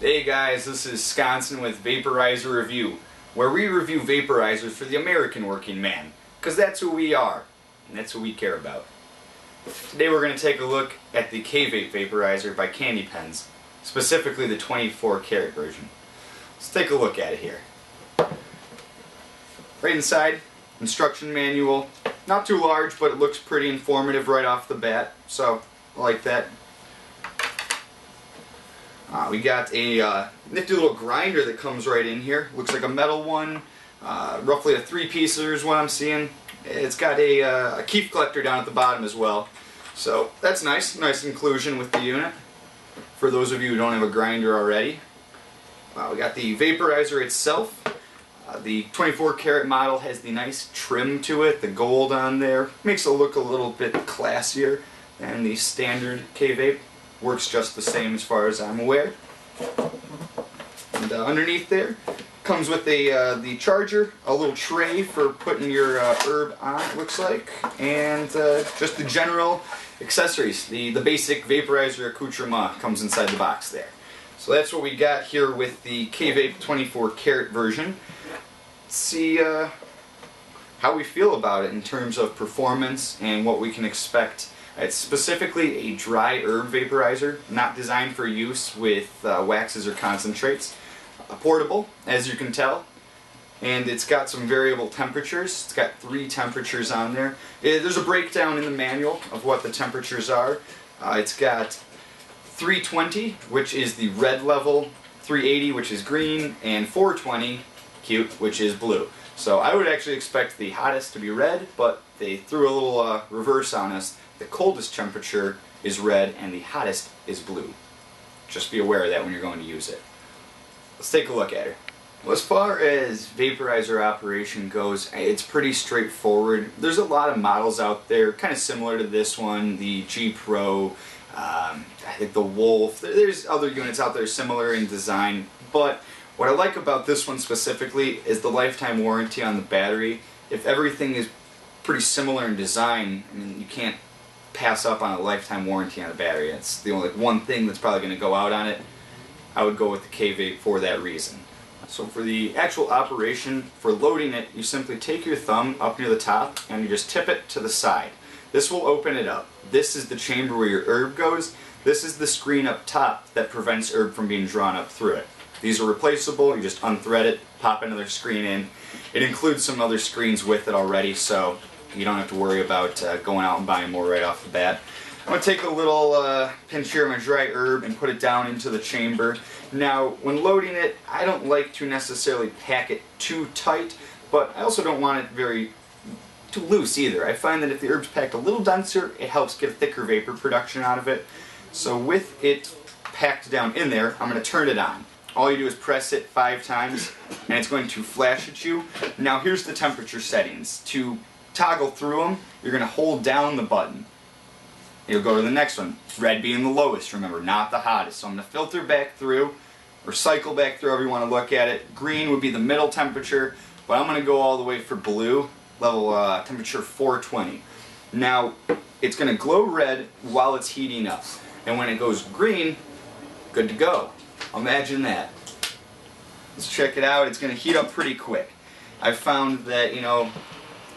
Hey guys, this is Sconsin with Vaporizer Review, where we review vaporizers for the American working man, because that's who we are, and that's who we care about. Today we're going to take a look at the K-Vape vaporizer by KandyPens, specifically the 24 karat version. Let's take a look at it here. Right inside, instruction manual, not too large, but it looks pretty informative right off the bat, so I like that. We got a nifty little grinder that comes right in here. Looks like a metal one, roughly a 3-piecer is what I'm seeing. It's got a keef collector down at the bottom as well. So that's nice inclusion with the unit for those of you who don't have a grinder already. We got the vaporizer itself. The 24 karat model has the nice trim to it, the gold on there. Makes it look a little bit classier than the standard K-Vape. Works just the same as far as I'm aware. And underneath there comes with the charger, a little tray for putting your herb on, it looks like, and just the general accessories. The basic vaporizer accoutrement comes inside the box there. So that's what we got here with the K-Vape 24 karat version. Let's see how we feel about it in terms of performance and what we can expect. It's specifically a dry herb vaporizer, not designed for use with waxes or concentrates. Portable, as you can tell, and it's got some variable temperatures. It's got 3 temperatures on there. There's a breakdown in the manual of what the temperatures are. It's got 320, which is the red level, 380, which is green, and 420, cute, which is blue. So I would actually expect the hottest to be red, but they threw a little reverse on us. The coldest temperature is red and the hottest is blue. Just be aware of that when you're going to use it. Let's take a look at it. Well, as far as vaporizer operation goes, it's pretty straightforward. There's a lot of models out there, kind of similar to this one, the G Pro, I think the Wolf. There's other units out there similar in design, but what I like about this one specifically is the lifetime warranty on the battery. If everything is pretty similar in design, I mean, you can't pass up on a lifetime warranty on a battery. It's the only one thing that's probably going to go out on it. I would go with the K-Vape for that reason. So for the actual operation, for loading it, you simply take your thumb up near the top and you just tip it to the side. This will open it up. This is the chamber where your herb goes. This is the screen up top that prevents herb from being drawn up through it. These are replaceable. You just unthread it, pop another screen in. It includes some other screens with it already, so you don't have to worry about going out and buying more right off the bat. I'm going to take a little pinch here of my dry herb and put it down into the chamber. Now, when loading it, I don't like to necessarily pack it too tight, but I also don't want it too loose either. I find that if the herb's packed a little denser, it helps get a thicker vapor production out of it. So with it packed down in there, I'm going to turn it on. All you do is press it 5 times, and it's going to flash at you. Now here's the temperature settings. To toggle through them, you're going to hold down the button. You'll go to the next one. Red being the lowest, remember, not the hottest. So I'm going to filter back through, or cycle back through, however you want to look at it. Green would be the middle temperature, but I'm going to go all the way for blue, level temperature 420. Now, it's going to glow red while it's heating up. And when it goes green, good to go. Imagine that. Let's check it out. It's going to heat up pretty quick. I've found that,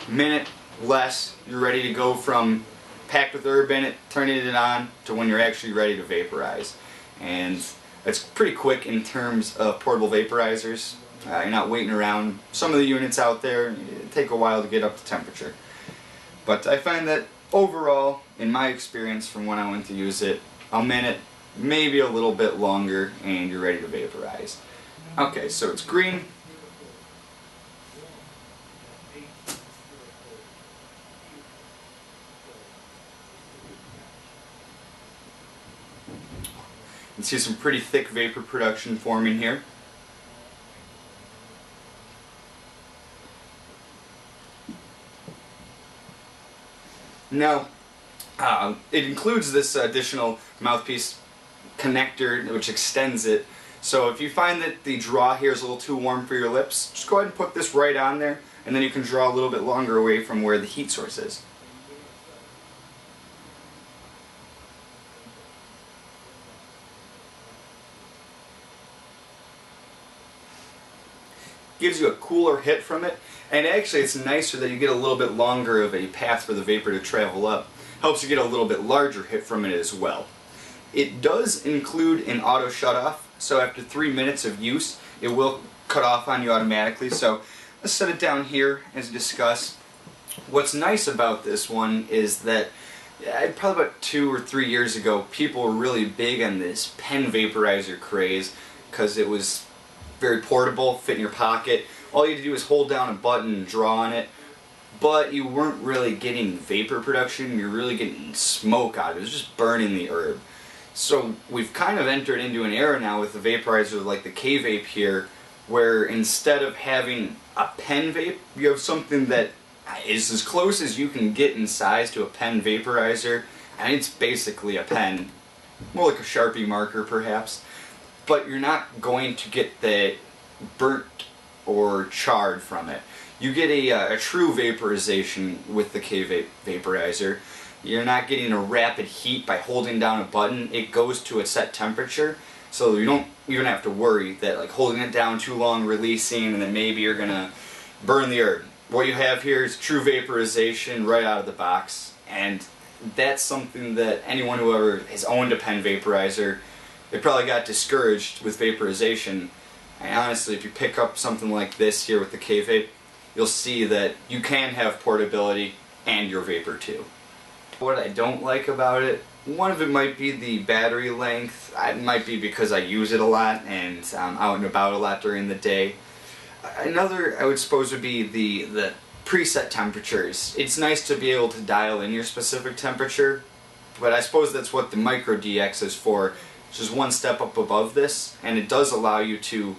minute less, you're ready to go from packed with herb in it, turning it on, to when you're actually ready to vaporize. And it's pretty quick in terms of portable vaporizers. You're not waiting around. Some of the units out there take a while to get up to temperature. But I find that overall, in my experience from when I went to use it, a minute, maybe a little bit longer, and you're ready to vaporize. Okay, so it's green. You can see some pretty thick vapor production forming here. Now, it includes this additional mouthpiece connector which extends it. So if you find that the draw here is a little too warm for your lips, just go ahead and put this right on there, and then you can draw a little bit longer away from where the heat source is. gives you a cooler hit from it, and actually it's nicer that you get a little bit longer of a path for the vapor to travel up. Helps you get a little bit larger hit from it as well. It does include an auto shutoff, so after 3 minutes of use it will cut off on you automatically. So let's set it down here as discussed. What's nice about this one is that probably about 2 or 3 years ago people were really big on this pen vaporizer craze because it was very portable, fit in your pocket. All you had to do was hold down a button and draw on it, but you weren't really getting vapor production, you're really getting smoke out of it. It was just burning the herb. So we've kind of entered into an era now with the vaporizer like the K-Vape here, where instead of having a pen vape, you have something that is as close as you can get in size to a pen vaporizer, and it's basically a pen, more like a Sharpie marker perhaps, but you're not going to get the burnt or charred from it. You get a true vaporization with the K-Vape vaporizer. You're not getting a rapid heat by holding down a button. It goes to a set temperature, so you don't even have to worry that like holding it down too long, releasing, and then maybe you're gonna burn the herb. What you have here is true vaporization right out of the box, and that's something that anyone who ever has owned a pen vaporizer, they probably got discouraged with vaporization. And honestly, if you pick up something like this here with the K-Vape, you'll see that you can have portability and your vapor too. What I don't like about it, one of it might be the battery length. It might be because I use it a lot and I'm out and about a lot during the day. Another, I would suppose, would be the preset temperatures. It's nice to be able to dial in your specific temperature, but I suppose that's what the Micro DX is for. It's just one step up above this, and it does allow you to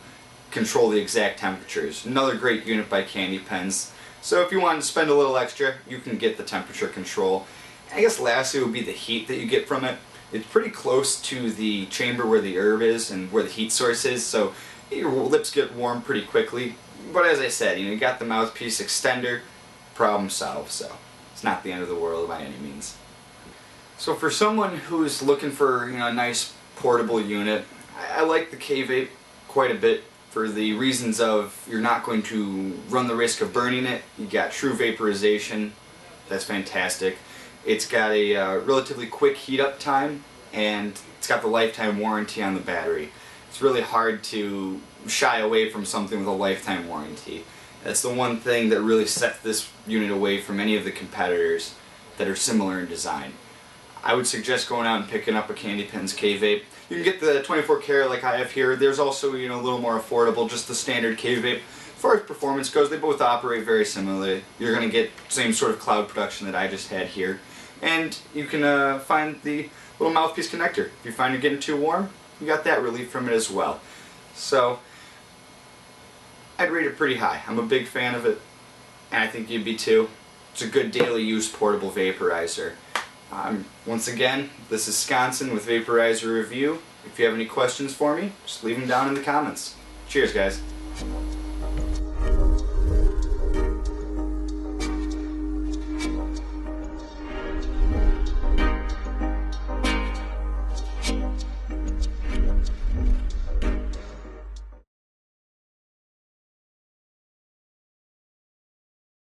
control the exact temperatures. Another great unit by KandyPens. So if you wanted to spend a little extra, you can get the temperature control. I guess lastly would be the heat that you get from it. It's pretty close to the chamber where the herb is and where the heat source is, so your lips get warm pretty quickly. But as I said, you got the mouthpiece extender, problem solved, so it's not the end of the world by any means. So for someone who's looking for a nice portable unit, I like the K-Vape quite a bit for the reasons of you're not going to run the risk of burning it. You got true vaporization, that's fantastic. It's got a relatively quick heat up time, and it's got the lifetime warranty on the battery. It's really hard to shy away from something with a lifetime warranty. That's the one thing that really sets this unit away from any of the competitors that are similar in design. I would suggest going out and picking up a KandyPens K-Vape. You can get the 24 karat like I have here. There's also a little more affordable, just the standard K-Vape. As far as performance goes, they both operate very similarly. You're going to get the same sort of cloud production that I just had here. And you can find the little mouthpiece connector. If you find you're getting too warm, you got that relief from it as well. So I'd rate it pretty high. I'm a big fan of it, and I think you'd be too. It's a good daily use portable vaporizer. Once again, this is Sconson with Vaporizer Review. If you have any questions for me, just leave them down in the comments. Cheers, guys.